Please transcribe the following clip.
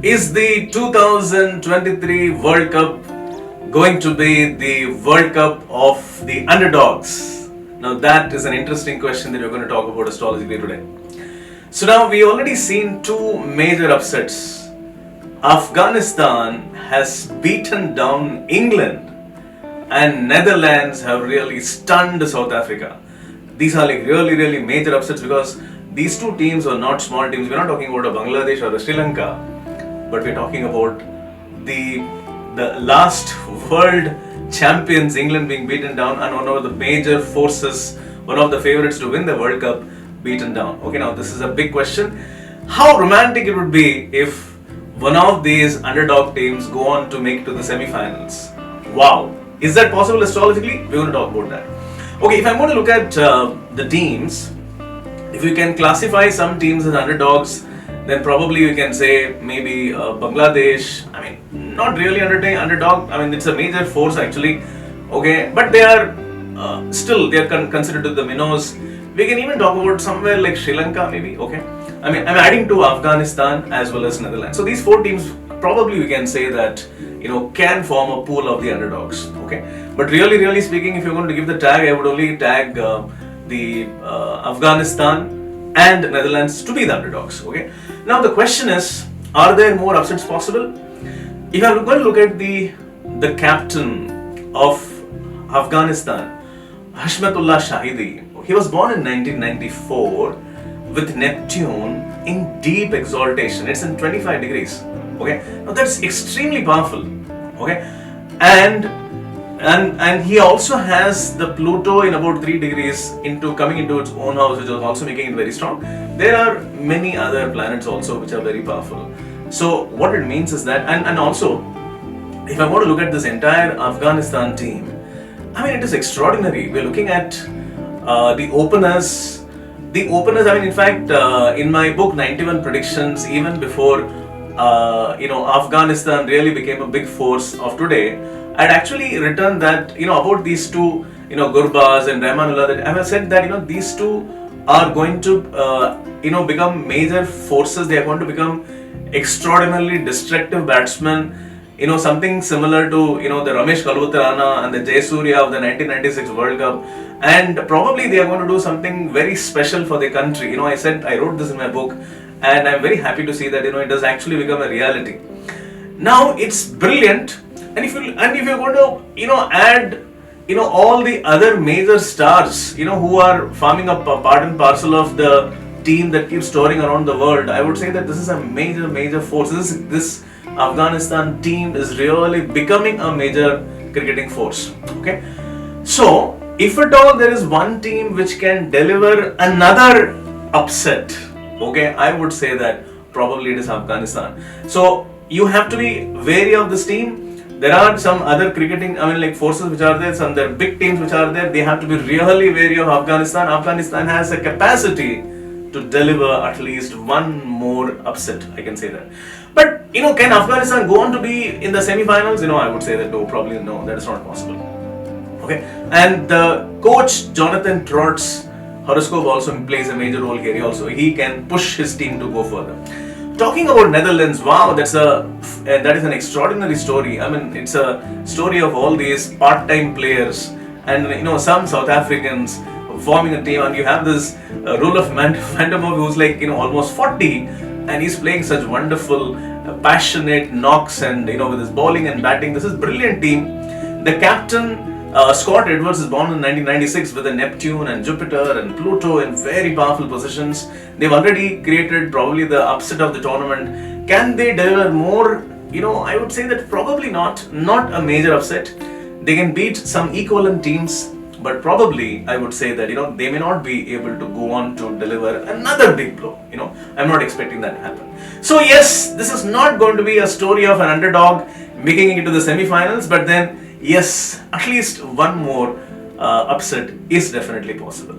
Is the 2023 World Cup going to be the World Cup of the underdogs? Now that is an interesting question that we're going to talk about astrologically today. So now we already seen two major upsets. Afghanistan has beaten down England and Netherlands have really stunned South Africa. These are like really major upsets because these two teams are not small teams. We're not talking about a Bangladesh or a Sri Lanka, but we're talking about the last world champions, England being beaten down, and one of the major forces, one of the favorites to win the World Cup, beaten down. Okay, now this is a big question. How romantic it would be if one of these underdog teams go on to make it to the semi-finals. Wow, is that possible astrologically? We're going to talk about that. Okay, if I'm going to look at the teams, if you can classify some teams as underdogs, then probably you can say maybe Bangladesh. I mean, not really underdog. I mean, it's a major force actually. Okay, but they are still they are considered to the minnows. We can even talk about somewhere like Sri Lanka, maybe. Okay, I mean, I'm adding to Afghanistan as well as Netherlands. So these four teams probably we can say that can form a pool of the underdogs. Okay, but really speaking, if you're going to give the tag, I would only tag the Afghanistan and Netherlands to be the underdogs. Okay. Now the question is, are there more upsets possible? If I'm going to look at the captain of Afghanistan, Hashmatullah Shahidi, he was born in 1994 with Neptune in deep exaltation. It's in 25 degrees. Okay, now that's extremely powerful. Okay, and he also has the Pluto in about 3 degrees coming into its own house, which is also making it very strong. There are many other planets also which are very powerful. So what it means is that, and also, if I want to look at this entire Afghanistan team, I mean, it is extraordinary. We're looking at the openers. I mean, in fact, in my book 91 Predictions, even before Afghanistan really became a big force of today, I'd actually written that about these two, Gurbaz and Rahmanullah, that I have said that these two are going to become major forces. They are going to become extraordinarily destructive batsmen. Something similar to the Ramesh Kalvutarana and the Jayasurya of the 1996 World Cup, and probably they are going to do something very special for the country. I wrote this in my book, and I'm very happy to see that it does actually become a reality. Now it's brilliant. And if you're going to add all the other major stars who are forming a part and parcel of the team that keeps touring around the world, I would say that this is a major force. This Afghanistan team is really becoming a major cricketing force. Okay, so if at all there is one team which can deliver another upset, okay, I would say that probably it is Afghanistan. So you have to be wary of this team. There are some other cricketing, forces which are there, some there big teams which are there. They have to be really wary of Afghanistan. Afghanistan has a capacity to deliver at least one more upset, I can say that. But, can Afghanistan go on to be in the semi-finals? I would say that no, probably no, that is not possible. Okay, and the coach Jonathan Trott's horoscope also plays a major role here. He can push his team to go further. Talking about Netherlands, wow, that is an extraordinary story. I mean, it's a story of all these part-time players and some South Africans forming a team, and you have this Roelof van der Merwe who's like almost 40, and he's playing such wonderful, passionate knocks, and with his bowling and batting, this is a brilliant team. The captain Scott Edwards is born in 1996 with a Neptune and Jupiter and Pluto in very powerful positions. They've already created probably the upset of the tournament. Can they deliver more? I would say that probably not a major upset. They can beat some equivalent teams, but probably I would say that they may not be able to go on to deliver another big blow. I'm not expecting that to happen. So yes, this is not going to be a story of an underdog making it to the semi-finals, but then yes, at least one more upset is definitely possible.